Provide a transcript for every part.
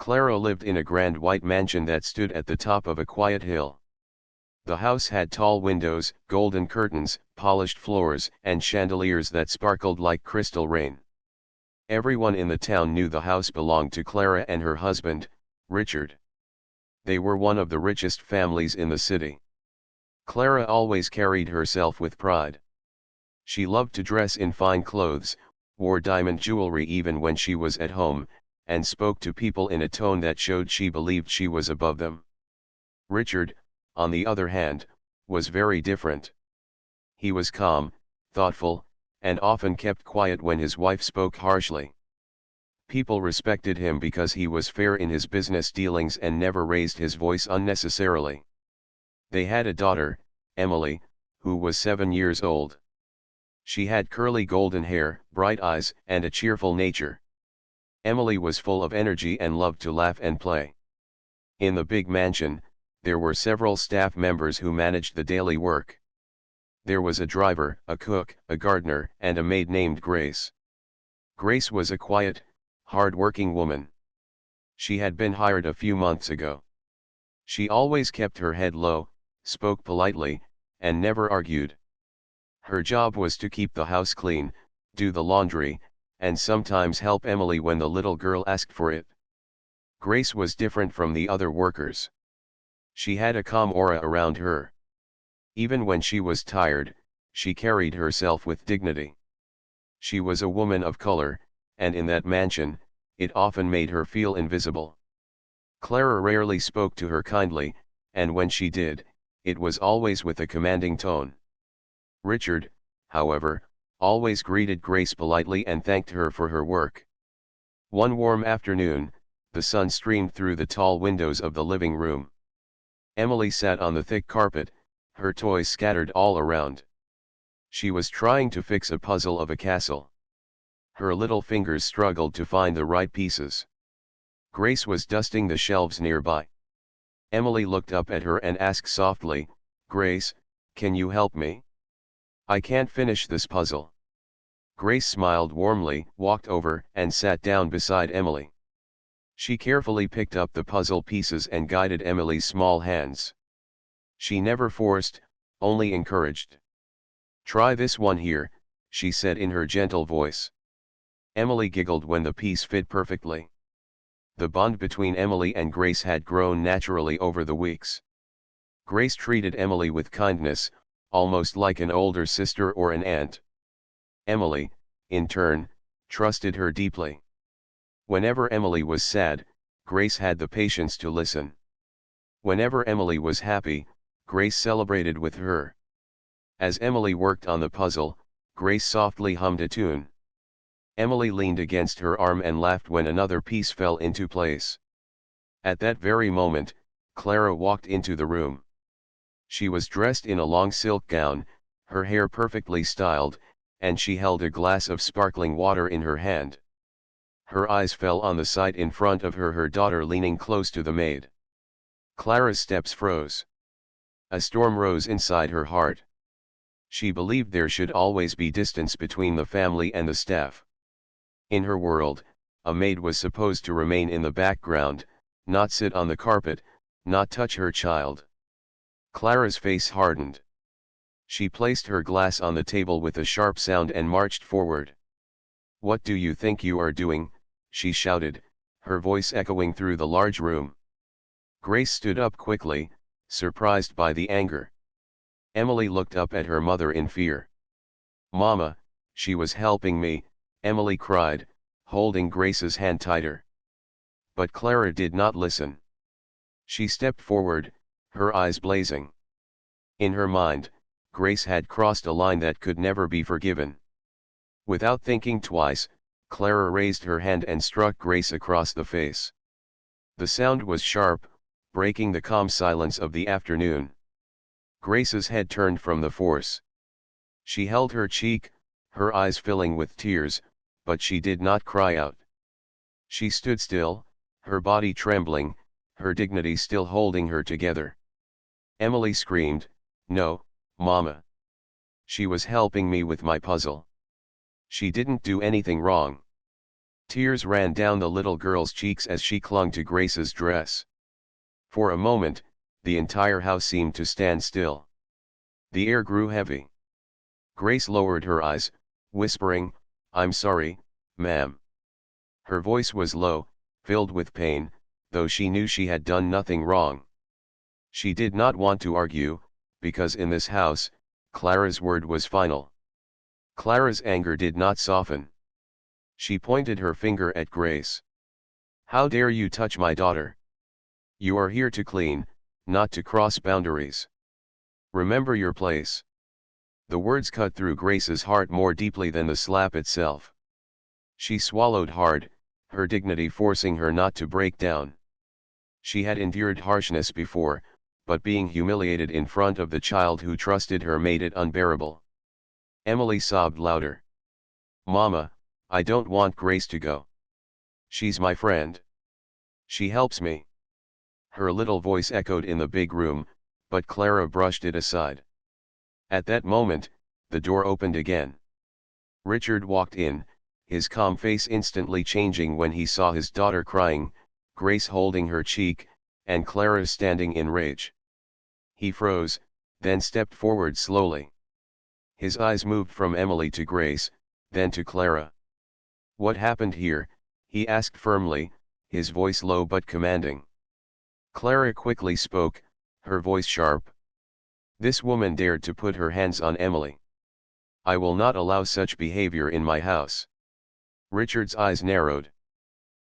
Clara lived in a grand white mansion that stood at the top of a quiet hill. The house had tall windows, golden curtains, polished floors, and chandeliers that sparkled like crystal rain. Everyone in the town knew the house belonged to Clara and her husband, Richard. They were one of the richest families in the city. Clara always carried herself with pride. She loved to dress in fine clothes, wore diamond jewelry even when she was at home, and spoke to people in a tone that showed she believed she was above them. Richard, on the other hand, was very different. He was calm, thoughtful, and often kept quiet when his wife spoke harshly. People respected him because he was fair in his business dealings and never raised his voice unnecessarily. They had a daughter, Emily, who was 7 years old. She had curly golden hair, bright eyes, and a cheerful nature. Emily was full of energy and loved to laugh and play. In the big mansion, there were several staff members who managed the daily work. There was a driver, a cook, a gardener, and a maid named Grace. Grace was a quiet, hard-working woman. She had been hired a few months ago. She always kept her head low, spoke politely, and never argued. Her job was to keep the house clean, do the laundry, and sometimes help Emily when the little girl asked for it. Grace was different from the other workers. She had a calm aura around her. Even when she was tired, she carried herself with dignity. She was a woman of color, and in that mansion, it often made her feel invisible. Clara rarely spoke to her kindly, and when she did, it was always with a commanding tone. Richard, however, always greeted Grace politely and thanked her for her work. One warm afternoon, the sun streamed through the tall windows of the living room. Emily sat on the thick carpet, her toys scattered all around. She was trying to fix a puzzle of a castle. Her little fingers struggled to find the right pieces. Grace was dusting the shelves nearby. Emily looked up at her and asked softly, "Grace, can you help me? I can't finish this puzzle." Grace smiled warmly, walked over, and sat down beside Emily. She carefully picked up the puzzle pieces and guided Emily's small hands. She never forced, only encouraged. "Try this one here," she said in her gentle voice. Emily giggled when the piece fit perfectly. The bond between Emily and Grace had grown naturally over the weeks. Grace treated Emily with kindness, almost like an older sister or an aunt. Emily, in turn, trusted her deeply. Whenever Emily was sad, Grace had the patience to listen. Whenever Emily was happy, Grace celebrated with her. As Emily worked on the puzzle, Grace softly hummed a tune. Emily leaned against her arm and laughed when another piece fell into place. At that very moment, Clara walked into the room. She was dressed in a long silk gown, her hair perfectly styled, and she held a glass of sparkling water in her hand. Her eyes fell on the sight in front of her daughter leaning close to the maid. Clara's steps froze. A storm rose inside her heart. She believed there should always be distance between the family and the staff. In her world, a maid was supposed to remain in the background, not sit on the carpet, not touch her child. Clara's face hardened. She placed her glass on the table with a sharp sound and marched forward. "What do you think you are doing?" she shouted, her voice echoing through the large room. Grace stood up quickly, surprised by the anger. Emily looked up at her mother in fear. "Mama, she was helping me," Emily cried, holding Grace's hand tighter. But Clara did not listen. She stepped forward, her eyes blazing. In her mind, Grace had crossed a line that could never be forgiven. Without thinking twice, Clara raised her hand and struck Grace across the face. The sound was sharp, breaking the calm silence of the afternoon. Grace's head turned from the force. She held her cheek, her eyes filling with tears, but she did not cry out. She stood still, her body trembling, her dignity still holding her together. Emily screamed, "No, Mama. She was helping me with my puzzle. She didn't do anything wrong." Tears ran down the little girl's cheeks as she clung to Grace's dress. For a moment, the entire house seemed to stand still. The air grew heavy. Grace lowered her eyes, whispering, "I'm sorry, ma'am." Her voice was low, filled with pain, though she knew she had done nothing wrong. She did not want to argue, because in this house, Clara's word was final. Clara's anger did not soften. She pointed her finger at Grace. "How dare you touch my daughter? You are here to clean, not to cross boundaries. Remember your place." The words cut through Grace's heart more deeply than the slap itself. She swallowed hard, her dignity forcing her not to break down. She had endured harshness before, but being humiliated in front of the child who trusted her made it unbearable. Emily sobbed louder. "Mama, I don't want Grace to go. She's my friend. She helps me." Her little voice echoed in the big room, but Clara brushed it aside. At that moment, the door opened again. Richard walked in, his calm face instantly changing when he saw his daughter crying, Grace holding her cheek, and Clara standing in rage. He froze, then stepped forward slowly. His eyes moved from Emily to Grace, then to Clara. "What happened here?" he asked firmly, his voice low but commanding. Clara quickly spoke, her voice sharp. "This woman dared to put her hands on Emily. I will not allow such behavior in my house." Richard's eyes narrowed.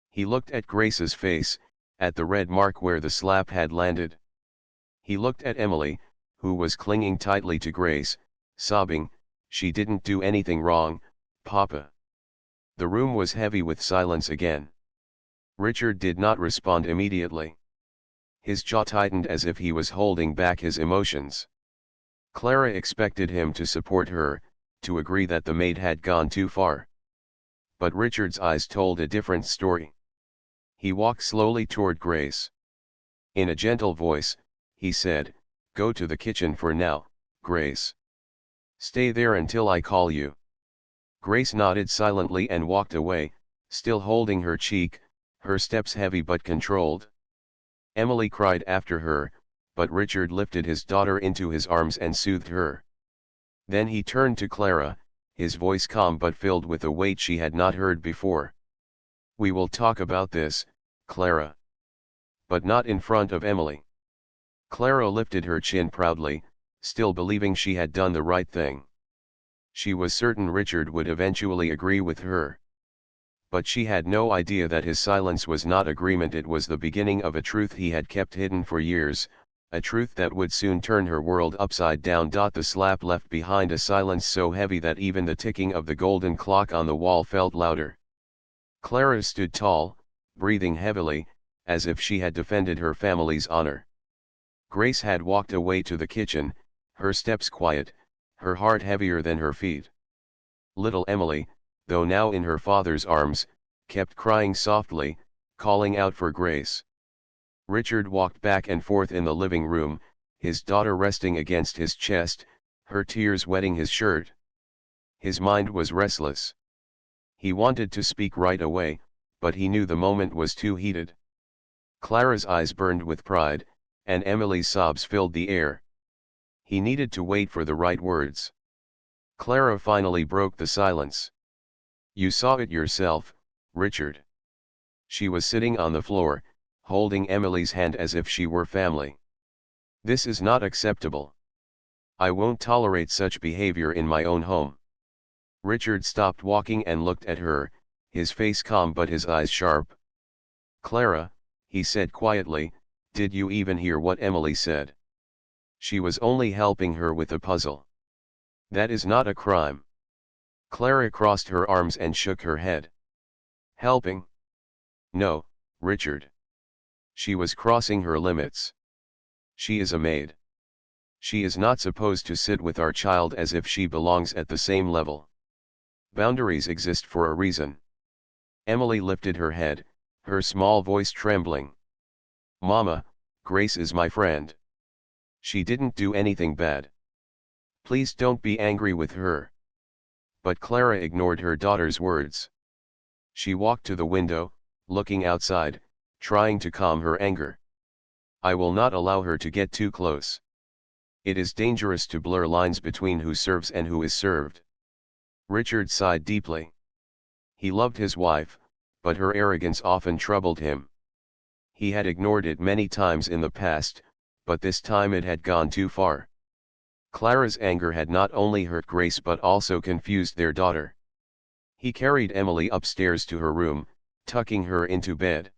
He looked at Grace's face, at the red mark where the slap had landed. He looked at Emily, who was clinging tightly to Grace, sobbing, "She didn't do anything wrong, Papa." The room was heavy with silence again. Richard did not respond immediately. His jaw tightened as if he was holding back his emotions. Clara expected him to support her, to agree that the maid had gone too far. But Richard's eyes told a different story. He walked slowly toward Grace. In a gentle voice, he said, "Go to the kitchen for now, Grace. Stay there until I call you." Grace nodded silently and walked away, still holding her cheek, her steps heavy but controlled. Emily cried after her, but Richard lifted his daughter into his arms and soothed her. Then he turned to Clara, his voice calm but filled with a weight she had not heard before. "We will talk about this, Clara. But not in front of Emily." Clara lifted her chin proudly, still believing she had done the right thing. She was certain Richard would eventually agree with her. But she had no idea that his silence was not agreement, it was the beginning of a truth he had kept hidden for years, a truth that would soon turn her world upside down. The slap left behind a silence so heavy that even the ticking of the golden clock on the wall felt louder. Clara stood tall, breathing heavily, as if she had defended her family's honor. Grace had walked away to the kitchen, her steps quiet, her heart heavier than her feet. Little Emily, though now in her father's arms, kept crying softly, calling out for Grace. Richard walked back and forth in the living room, his daughter resting against his chest, her tears wetting his shirt. His mind was restless. He wanted to speak right away, but he knew the moment was too heated. Clara's eyes burned with pride, and Emily's sobs filled the air. He needed to wait for the right words. Clara finally broke the silence. "You saw it yourself, Richard." She was sitting on the floor, holding Emily's hand as if she were family. "This is not acceptable. I won't tolerate such behavior in my own home." Richard stopped walking and looked at her, his face calm but his eyes sharp. "Clara," he said quietly, "did you even hear what Emily said? She was only helping her with a puzzle. That is not a crime." Clara crossed her arms and shook her head. "Helping? No, Richard. She was crossing her limits. She is a maid. She is not supposed to sit with our child as if she belongs at the same level. Boundaries exist for a reason." Emily lifted her head, her small voice trembling. "Mama, Grace is my friend. She didn't do anything bad. Please don't be angry with her." But Clara ignored her daughter's words. She walked to the window, looking outside, trying to calm her anger. I will not allow her to get too close. It is dangerous to blur lines between who serves and who is served. Richard sighed deeply. He loved his wife, but her arrogance often troubled him. He had ignored it many times in the past, but this time it had gone too far. Clara's anger had not only hurt Grace but also confused their daughter. He carried Emily upstairs to her room, tucking her into bed.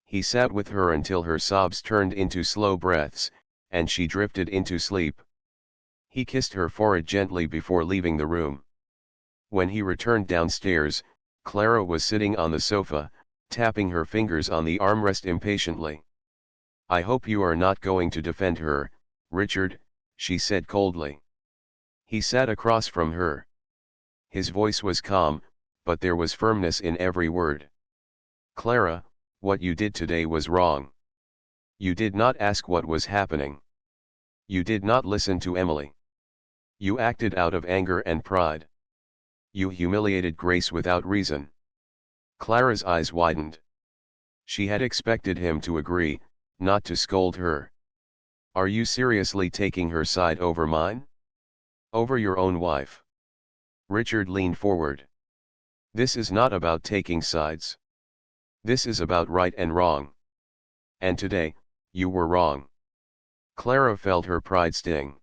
He sat with her until her sobs turned into slow breaths, and she drifted into sleep. He kissed her forehead gently before leaving the room. When he returned downstairs, Clara was sitting on the sofa, tapping her fingers on the armrest impatiently. I hope you are not going to defend her, Richard, she said coldly. He sat across from her. His voice was calm, but there was firmness in every word. Clara, what you did today was wrong. You did not ask what was happening. You did not listen to Emily. You acted out of anger and pride. You humiliated Grace without reason. Clara's eyes widened. She had expected him to agree, not to scold her. Are you seriously taking her side over mine? Over your own wife? Richard leaned forward. This is not about taking sides. This is about right and wrong. And today, you were wrong. Clara felt her pride sting.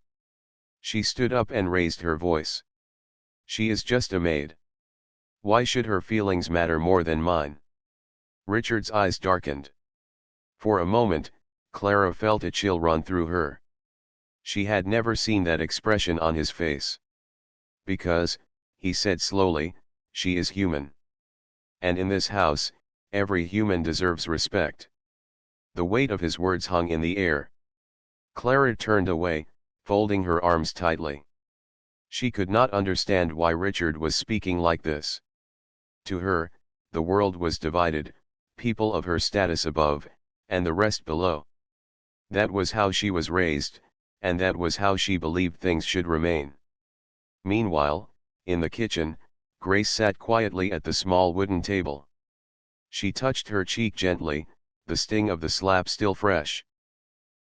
She stood up and raised her voice. She is just a maid. Why should her feelings matter more than mine? Richard's eyes darkened. For a moment, Clara felt a chill run through her. She had never seen that expression on his face. Because, he said slowly, she is human. And in this house, every human deserves respect. The weight of his words hung in the air. Clara turned away, folding her arms tightly. She could not understand why Richard was speaking like this. To her, the world was divided, people of her status above, and the rest below. That was how she was raised, and that was how she believed things should remain. Meanwhile, in the kitchen, Grace sat quietly at the small wooden table. She touched her cheek gently, the sting of the slap still fresh.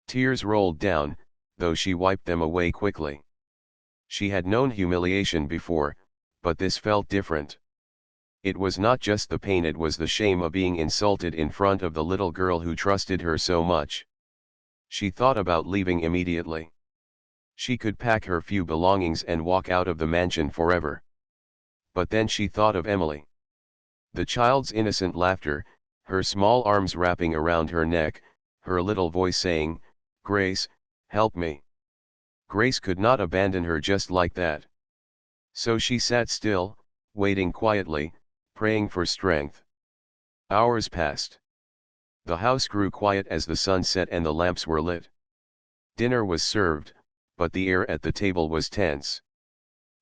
Tears rolled down, though she wiped them away quickly. She had known humiliation before, but this felt different. It was not just the pain, it was the shame of being insulted in front of the little girl who trusted her so much. She thought about leaving immediately. She could pack her few belongings and walk out of the mansion forever. But then she thought of Emily. The child's innocent laughter, her small arms wrapping around her neck, her little voice saying, "Grace, help me." Grace could not abandon her just like that. So she sat still, waiting quietly, praying for strength. Hours passed. The house grew quiet as the sun set and the lamps were lit. Dinner was served, but the air at the table was tense.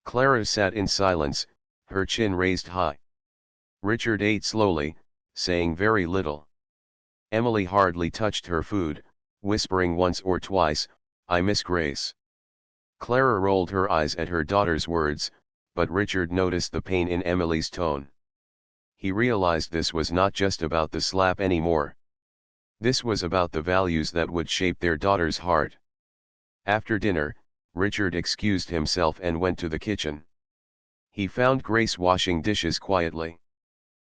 Clara sat in silence, her chin raised high. Richard ate slowly, saying very little. Emily hardly touched her food, whispering once or twice, "I miss Grace." Clara rolled her eyes at her daughter's words, but Richard noticed the pain in Emily's tone. He realized this was not just about the slap anymore. This was about the values that would shape their daughter's heart. After dinner, Richard excused himself and went to the kitchen. He found Grace washing dishes quietly.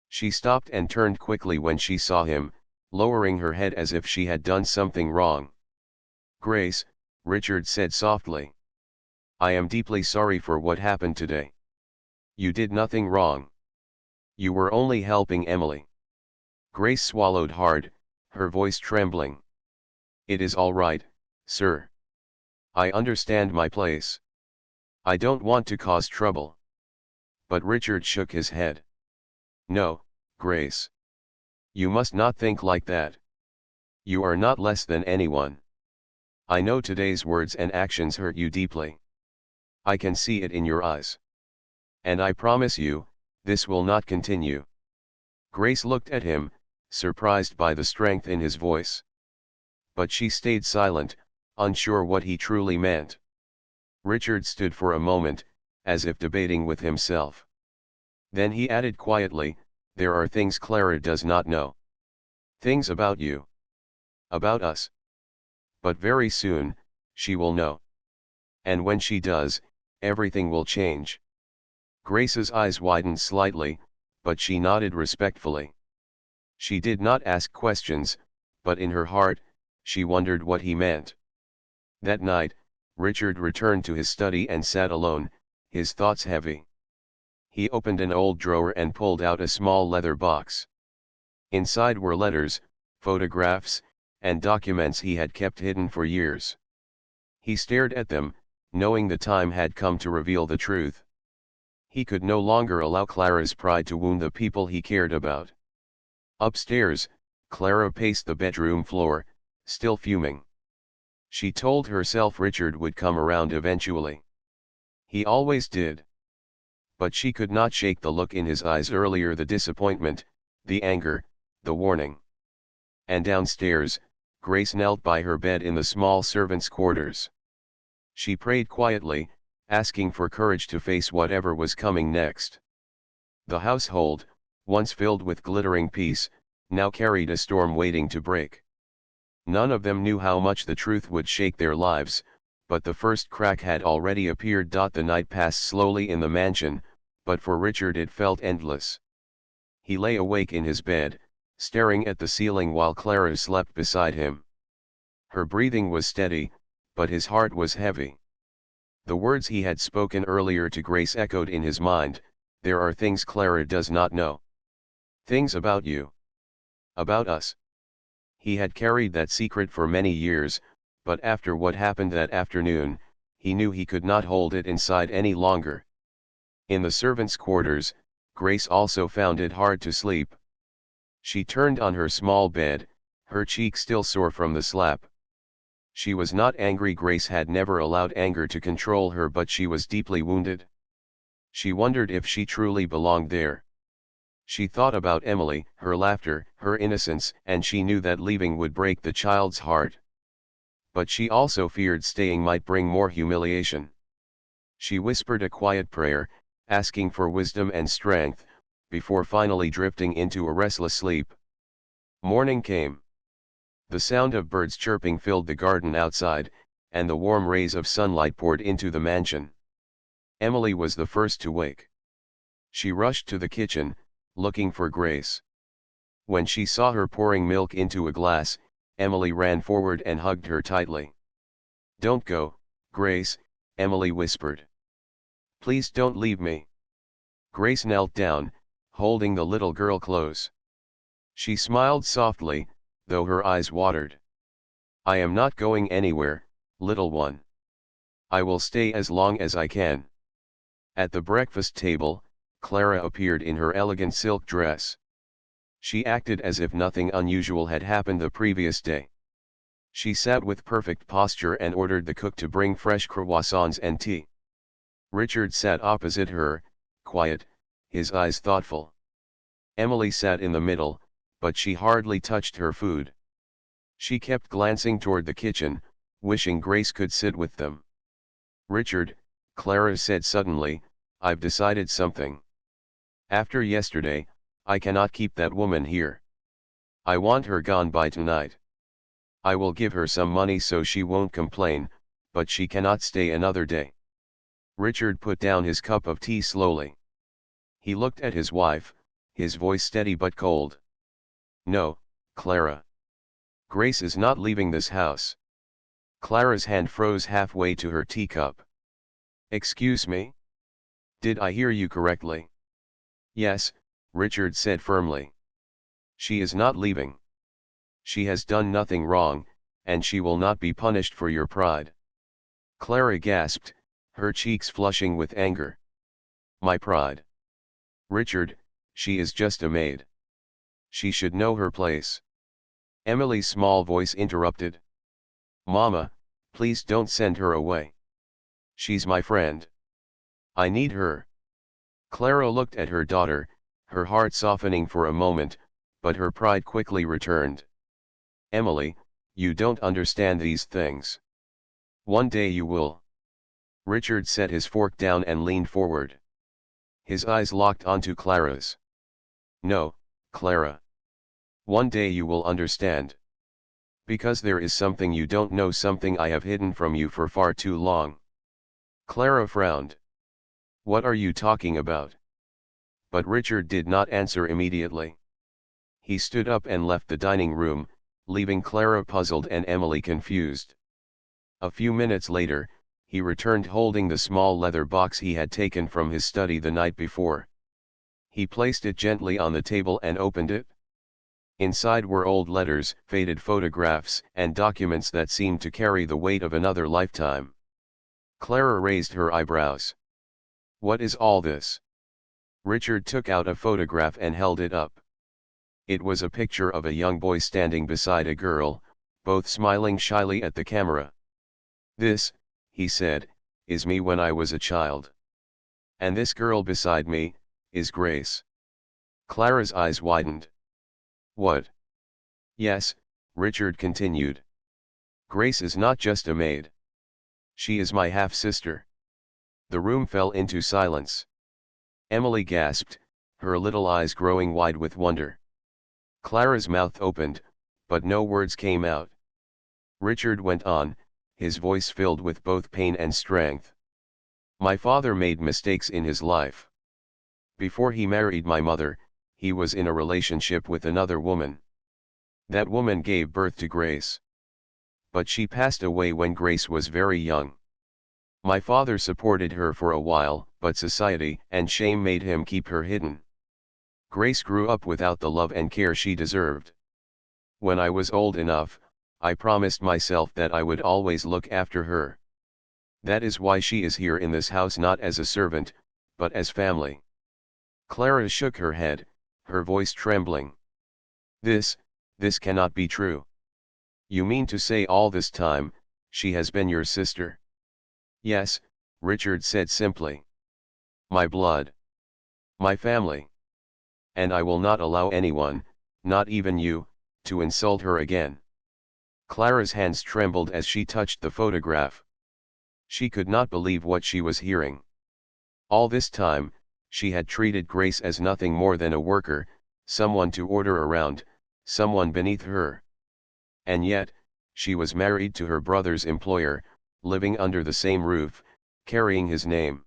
She stopped and turned quickly when she saw him, lowering her head as if she had done something wrong. "Grace," Richard said softly. "I am deeply sorry for what happened today. You did nothing wrong. You were only helping Emily." Grace swallowed hard, her voice trembling. "It is all right, sir. I understand my place. I don't want to cause trouble." But Richard shook his head. "No, Grace. You must not think like that. You are not less than anyone. I know today's words and actions hurt you deeply. I can see it in your eyes. And I promise you, this will not continue." Grace looked at him, surprised by the strength in his voice. But she stayed silent, unsure what he truly meant. Richard stood for a moment, as if debating with himself. Then he added quietly, there are things Clara does not know. Things about you. About us. But very soon, she will know. And when she does, everything will change. Grace's eyes widened slightly, but she nodded respectfully. She did not ask questions, but in her heart, she wondered what he meant. That night, Richard returned to his study and sat alone, his thoughts heavy. He opened an old drawer and pulled out a small leather box. Inside were letters, photographs, and documents he had kept hidden for years. He stared at them, knowing the time had come to reveal the truth. He could no longer allow Clara's pride to wound the people he cared about. Upstairs, Clara paced the bedroom floor, still fuming. She told herself Richard would come around eventually. He always did. But she could not shake the look in his eyes earlier, the disappointment, the anger, the warning. And downstairs, Grace knelt by her bed in the small servants' quarters. She prayed quietly, asking for courage to face whatever was coming next. The household, once filled with glittering peace, now carried a storm waiting to break. None of them knew how much the truth would shake their lives, but the first crack had already appeared. The night passed slowly in the mansion, but for Richard it felt endless. He lay awake in his bed, staring at the ceiling while Clara slept beside him. Her breathing was steady, but his heart was heavy. The words he had spoken earlier to Grace echoed in his mind, "There are things Clara does not know. Things about you. About us." He had carried that secret for many years, but after what happened that afternoon, he knew he could not hold it inside any longer. In the servants' quarters, Grace also found it hard to sleep. She turned on her small bed, her cheek still sore from the slap. She was not angry. Grace had never allowed anger to control her, but she was deeply wounded. She wondered if she truly belonged there. She thought about Emily, her laughter, her innocence, and she knew that leaving would break the child's heart. But she also feared staying might bring more humiliation. She whispered a quiet prayer, asking for wisdom and strength, before finally drifting into a restless sleep. Morning came. The sound of birds chirping filled the garden outside, and the warm rays of sunlight poured into the mansion. Emily was the first to wake. She rushed to the kitchen, looking for Grace. When she saw her pouring milk into a glass, Emily ran forward and hugged her tightly. "Don't go, Grace," Emily whispered. "Please don't leave me." Grace knelt down, holding the little girl close. She smiled softly, though her eyes watered. "I am not going anywhere, little one. I will stay as long as I can." At the breakfast table, Clara appeared in her elegant silk dress. She acted as if nothing unusual had happened the previous day. She sat with perfect posture and ordered the cook to bring fresh croissants and tea. Richard sat opposite her, quiet, his eyes thoughtful. Emily sat in the middle, but she hardly touched her food. She kept glancing toward the kitchen, wishing Grace could sit with them. "Richard," Clara said suddenly, "I've decided something. After yesterday, I cannot keep that woman here. I want her gone by tonight. I will give her some money so she won't complain, but she cannot stay another day." Richard put down his cup of tea slowly. He looked at his wife, his voice steady but cold. "No, Clara. Grace is not leaving this house." Clara's hand froze halfway to her teacup. "Excuse me? Did I hear you correctly?" "Yes," Richard said firmly. "She is not leaving. She has done nothing wrong, and she will not be punished for your pride." Clara gasped, her cheeks flushing with anger. "My pride? Richard, she is just a maid. She should know her place." Emily's small voice interrupted. "Mama, please don't send her away. She's my friend. I need her." Clara looked at her daughter, her heart softening for a moment, but her pride quickly returned. "Emily, you don't understand these things. One day you will." Richard set his fork down and leaned forward. His eyes locked onto Clara's. No, Clara. One day you will understand. Because there is something you don't know, something I have hidden from you for far too long. Clara frowned. What are you talking about? But Richard did not answer immediately. He stood up and left the dining room, leaving Clara puzzled and Emily confused. A few minutes later, he returned holding the small leather box he had taken from his study the night before. He placed it gently on the table and opened it. Inside were old letters, faded photographs, and documents that seemed to carry the weight of another lifetime. Clara raised her eyebrows. What is all this? Richard took out a photograph and held it up. It was a picture of a young boy standing beside a girl, both smiling shyly at the camera. This, he said, is me when I was a child. And this girl beside me, is Grace. Clara's eyes widened. What? Yes, Richard continued. Grace is not just a maid. She is my half-sister. The room fell into silence. Emily gasped, her little eyes growing wide with wonder. Clara's mouth opened, but no words came out. Richard went on, his voice filled with both pain and strength. My father made mistakes in his life. Before he married my mother, he was in a relationship with another woman. That woman gave birth to Grace. But she passed away when Grace was very young. My father supported her for a while, but society and shame made him keep her hidden. Grace grew up without the love and care she deserved. When I was old enough, I promised myself that I would always look after her. That is why she is here in this house, not as a servant, but as family. Clara shook her head, her voice trembling. This cannot be true. You mean to say all this time, she has been your sister? Yes, Richard said simply. My blood. My family. And I will not allow anyone, not even you, to insult her again. Clara's hands trembled as she touched the photograph. She could not believe what she was hearing. All this time, she had treated Grace as nothing more than a worker, someone to order around, someone beneath her. And yet, she was married to her brother's employer, living under the same roof, carrying his name.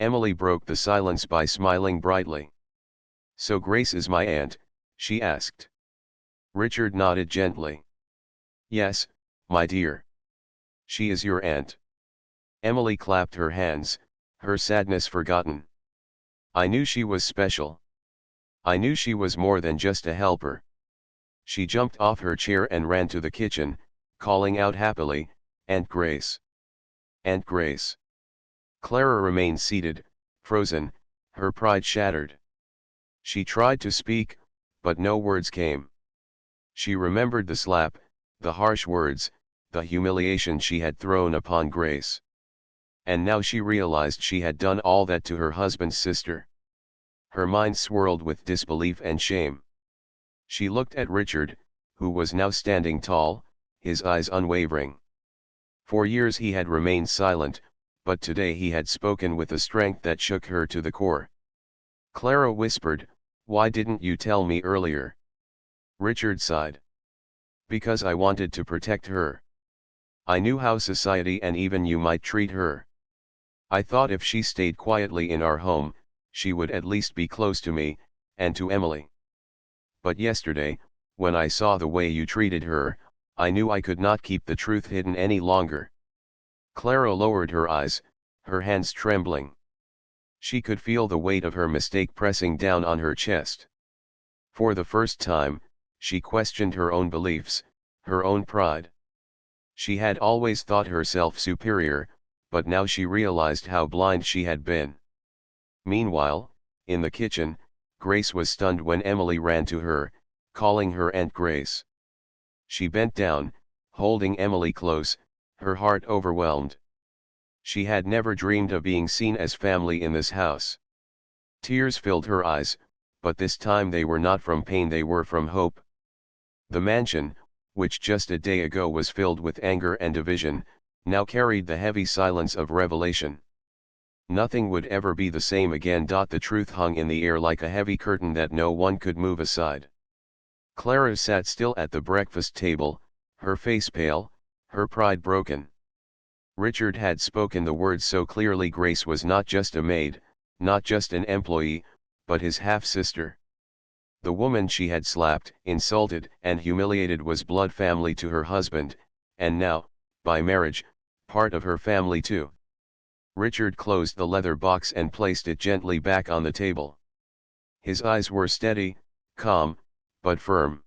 Emily broke the silence by smiling brightly. So Grace is my aunt, she asked. Richard nodded gently. Yes, my dear. She is your aunt. Emily clapped her hands, her sadness forgotten. I knew she was special. I knew she was more than just a helper. She jumped off her chair and ran to the kitchen, calling out happily, Aunt Grace. Aunt Grace. Clara remained seated, frozen, her pride shattered. She tried to speak, but no words came. She remembered the slap, the harsh words, the humiliation she had thrown upon Grace. And now she realized she had done all that to her husband's sister. Her mind swirled with disbelief and shame. She looked at Richard, who was now standing tall, his eyes unwavering. For years he had remained silent, but today he had spoken with a strength that shook her to the core. Clara whispered, Why didn't you tell me earlier? Richard sighed. Because I wanted to protect her. I knew how society and even you might treat her. I thought if she stayed quietly in our home, she would at least be close to me, and to Emily. But yesterday, when I saw the way you treated her, I knew I could not keep the truth hidden any longer. Clara lowered her eyes, her hands trembling. She could feel the weight of her mistake pressing down on her chest. For the first time, she questioned her own beliefs, her own pride. She had always thought herself superior, but now she realized how blind she had been. Meanwhile, in the kitchen, Grace was stunned when Emily ran to her, calling her Aunt Grace. She bent down, holding Emily close, her heart overwhelmed. She had never dreamed of being seen as family in this house. Tears filled her eyes, but this time they were not from pain, they were from hope. The mansion, which just a day ago was filled with anger and division, now carried the heavy silence of revelation. Nothing would ever be the same again. The truth hung in the air like a heavy curtain that no one could move aside. Clara sat still at the breakfast table, her face pale, her pride broken. Richard had spoken the words so clearly. Grace was not just a maid, not just an employee, but his half-sister. The woman she had slapped, insulted, and humiliated was blood family to her husband, and now, by marriage, part of her family too. Richard closed the leather box and placed it gently back on the table. His eyes were steady, calm, but firm.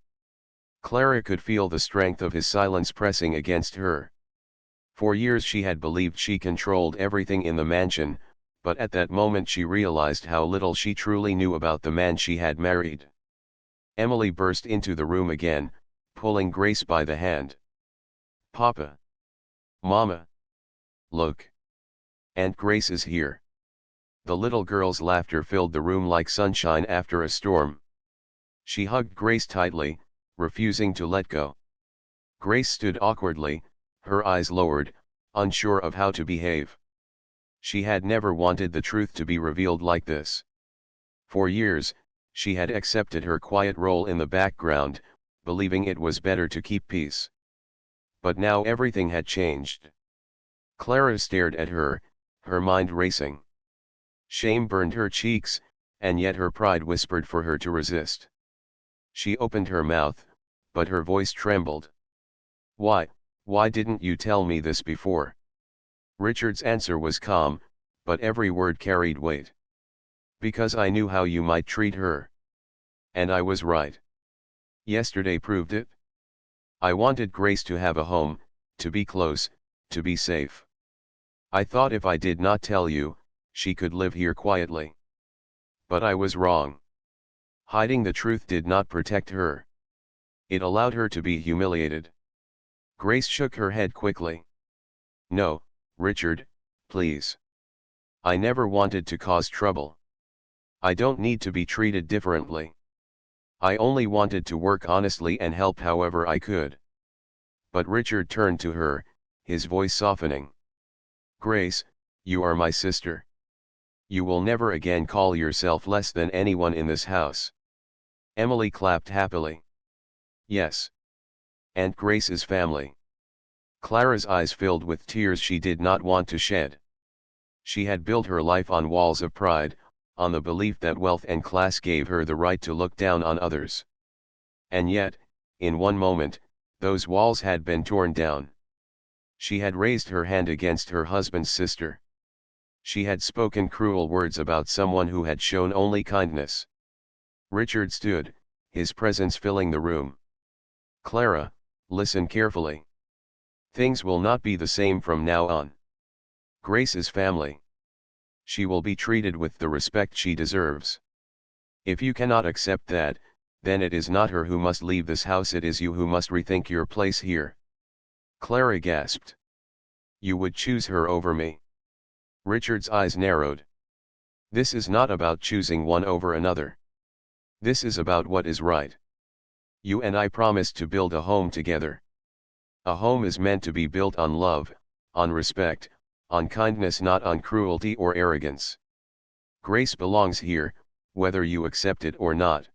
Clara could feel the strength of his silence pressing against her. For years she had believed she controlled everything in the mansion, but at that moment she realized how little she truly knew about the man she had married. Emily burst into the room again, pulling Grace by the hand. "Papa! Mama! Look! Aunt Grace is here." The little girl's laughter filled the room like sunshine after a storm. She hugged Grace tightly, refusing to let go. Grace stood awkwardly, her eyes lowered, unsure of how to behave. She had never wanted the truth to be revealed like this. For years, she had accepted her quiet role in the background, believing it was better to keep peace. But now everything had changed. Clara stared at her, her mind racing. Shame burned her cheeks, and yet her pride whispered for her to resist. She opened her mouth, but her voice trembled. Why didn't you tell me this before?" Richard's answer was calm, but every word carried weight. "Because I knew how you might treat her. And I was right. Yesterday proved it. I wanted Grace to have a home, to be close, to be safe. I thought if I did not tell you, she could live here quietly. But I was wrong. Hiding the truth did not protect her. It allowed her to be humiliated." Grace shook her head quickly. "No, Richard, please. I never wanted to cause trouble. I don't need to be treated differently. I only wanted to work honestly and help however I could." But Richard turned to her, his voice softening. "Grace, you are my sister. You will never again call yourself less than anyone in this house." Emily clapped happily. "Yes. Aunt Grace's family." Clara's eyes filled with tears she did not want to shed. She had built her life on walls of pride, on the belief that wealth and class gave her the right to look down on others. And yet, in one moment, those walls had been torn down. She had raised her hand against her husband's sister. She had spoken cruel words about someone who had shown only kindness. Richard stood, his presence filling the room. "Clara, listen carefully. Things will not be the same from now on. Grace's family. She will be treated with the respect she deserves. If you cannot accept that, then it is not her who must leave this house, it is you who must rethink your place here." Clara gasped. "You would choose her over me?" Richard's eyes narrowed. "This is not about choosing one over another. This is about what is right. You and I promised to build a home together. A home is meant to be built on love, on respect, on kindness, not on cruelty or arrogance. Grace belongs here, whether you accept it or not.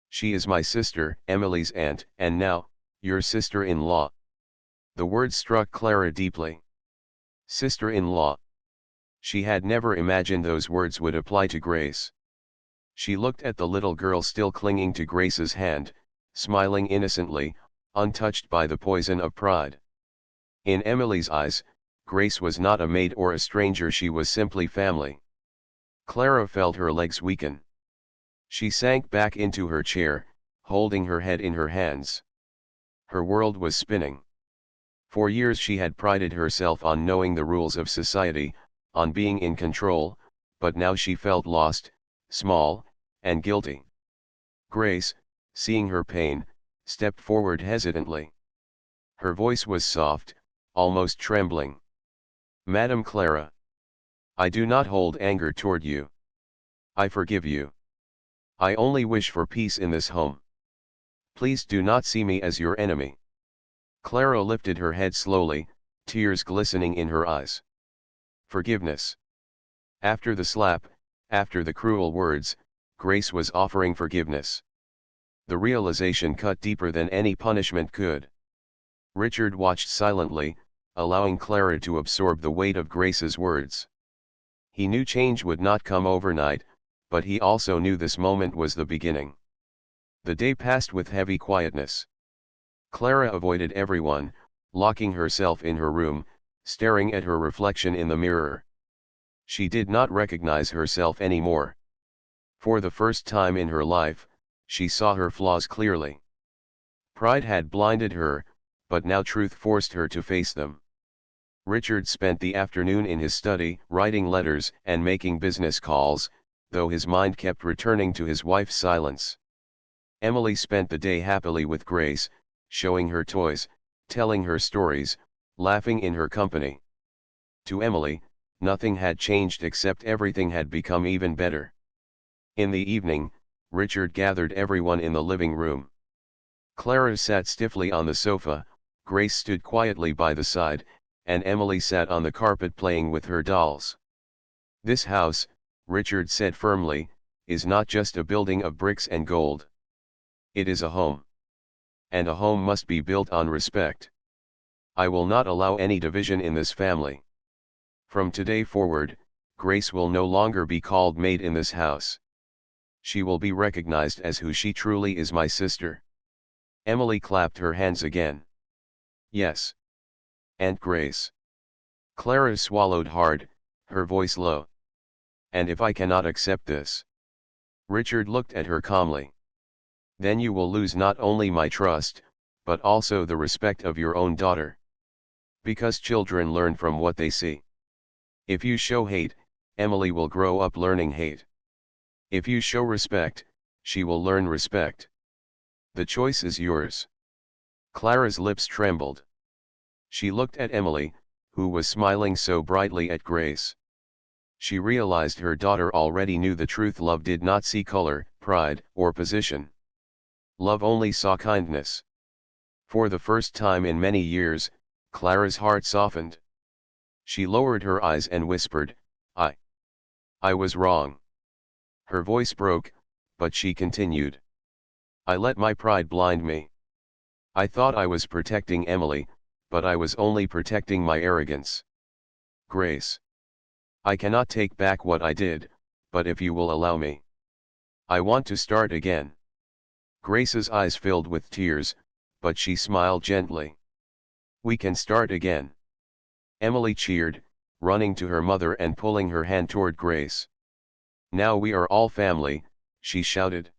She is my sister, Emily's aunt, and now, your sister-in-law." The words struck Clara deeply. Sister-in-law. She had never imagined those words would apply to Grace. She looked at the little girl still clinging to Grace's hand, smiling innocently, untouched by the poison of pride. In Emily's eyes, Grace was not a maid or a stranger, she was simply family. Clara felt her legs weaken. She sank back into her chair, holding her head in her hands. Her world was spinning. For years she had prided herself on knowing the rules of society, on being in control, but now she felt lost, small, and guilty. Grace, seeing her pain, stepped forward hesitantly. Her voice was soft, almost trembling. "Madam Clara, I do not hold anger toward you. I forgive you. I only wish for peace in this home. Please do not see me as your enemy." Clara lifted her head slowly, tears glistening in her eyes. "Forgiveness. After the slap, after the cruel words, Grace was offering forgiveness. The realization cut deeper than any punishment could. Richard watched silently, allowing Clara to absorb the weight of Grace's words. He knew change would not come overnight, but he also knew this moment was the beginning. The day passed with heavy quietness. Clara avoided everyone, locking herself in her room, staring at her reflection in the mirror. She did not recognize herself anymore. For the first time in her life, she saw her flaws clearly. Pride had blinded her, but now truth forced her to face them. Richard spent the afternoon in his study, writing letters and making business calls, though his mind kept returning to his wife's silence. Emily spent the day happily with Grace, showing her toys, telling her stories, laughing in her company. To Emily, nothing had changed except everything had become even better. In the evening, Richard gathered everyone in the living room. Clara sat stiffly on the sofa, Grace stood quietly by the side, and Emily sat on the carpet playing with her dolls. This house, Richard said firmly, is not just a building of bricks and gold. It is a home. And a home must be built on respect. I will not allow any division in this family. From today forward, Grace will no longer be called Maid in this house. She will be recognized as who she truly is, my sister. Emily clapped her hands again. Yes. Aunt Grace. Clara swallowed hard, her voice low. And if I cannot accept this? Richard looked at her calmly. Then you will lose not only my trust, but also the respect of your own daughter. Because children learn from what they see. If you show hate, Emily will grow up learning hate. If you show respect, she will learn respect. The choice is yours. Clara's lips trembled. She looked at Emily, who was smiling so brightly at Grace. She realized her daughter already knew the truth. Love did not see color, pride, or position. Love only saw kindness. For the first time in many years, Clara's heart softened. She lowered her eyes and whispered, I was wrong. Her voice broke, but she continued. I let my pride blind me. I thought I was protecting Emily, but I was only protecting my arrogance. Grace. I cannot take back what I did, but if you will allow me. I want to start again. Grace's eyes filled with tears, but she smiled gently. We can start again. Emily cheered, running to her mother and pulling her hand toward Grace. Now we are all family, she shouted.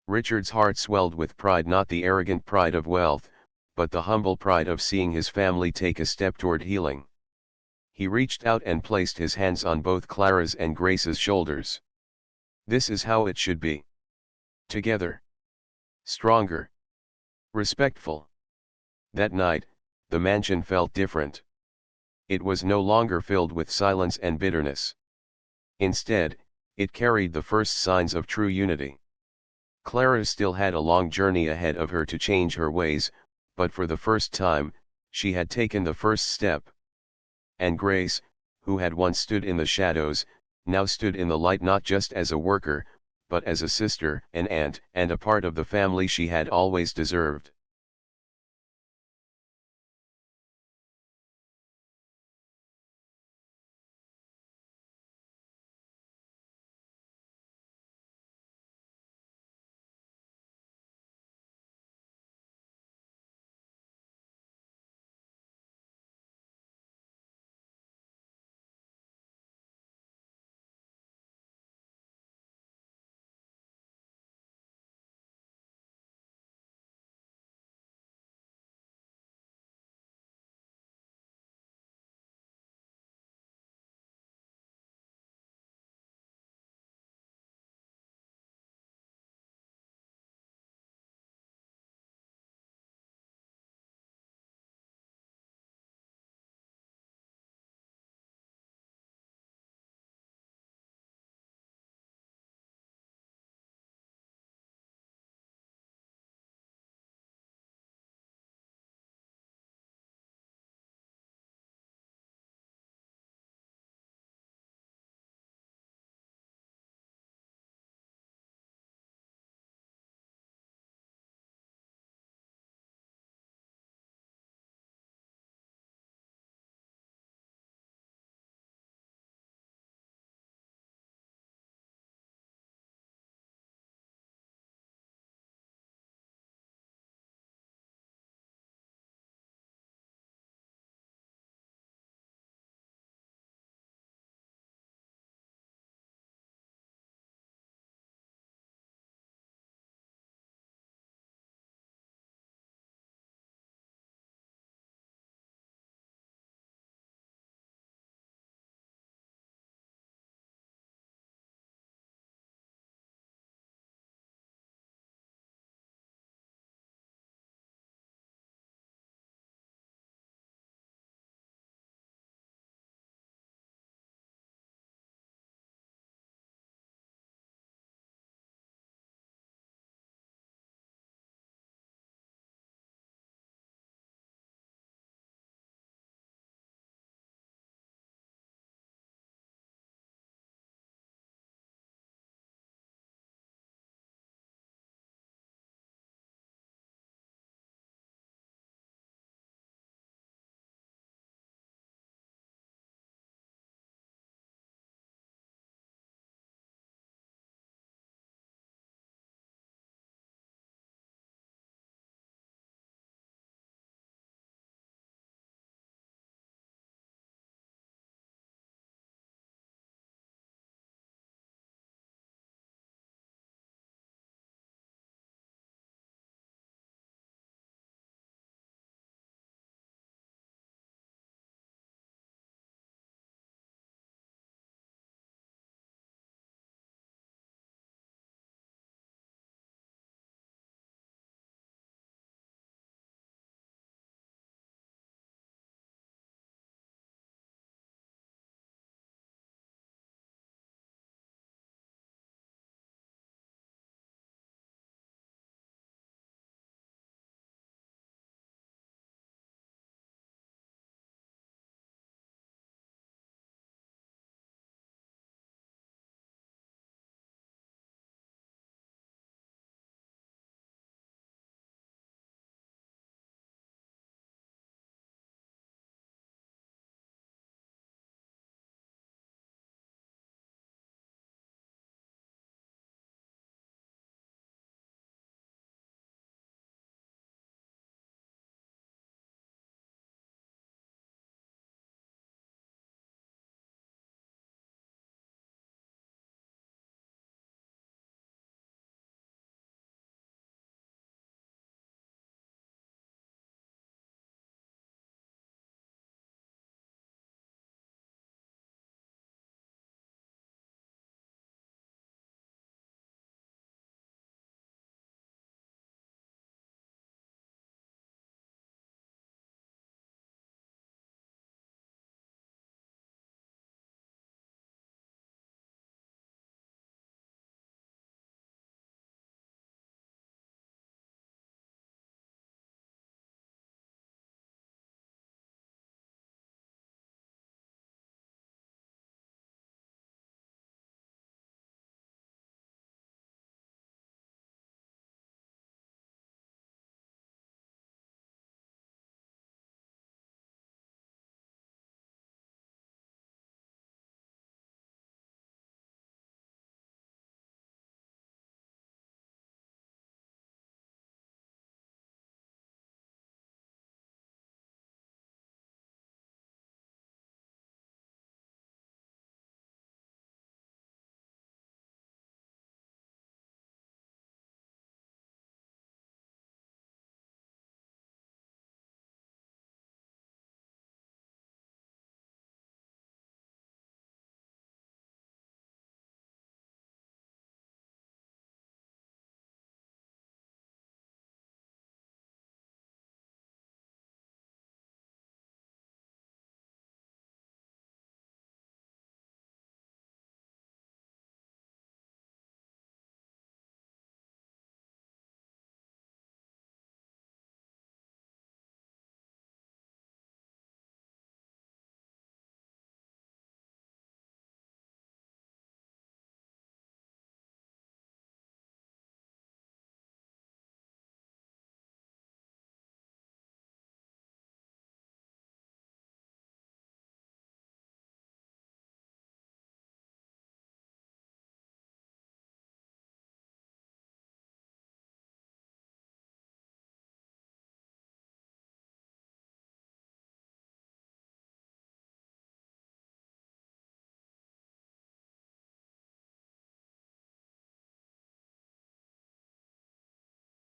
Richard's heart swelled with pride, not the arrogant pride of wealth, but the humble pride of seeing his family take a step toward healing. He reached out and placed his hands on both Clara's and Grace's shoulders. This is how it should be. Together. Stronger. Respectful. That night, the mansion felt different. It was no longer filled with silence and bitterness. Instead, it carried the first signs of true unity. Clara still had a long journey ahead of her to change her ways, but for the first time, she had taken the first step. And Grace, who had once stood in the shadows, now stood in the light, not just as a worker, but as a sister, an aunt, and a part of the family she had always deserved.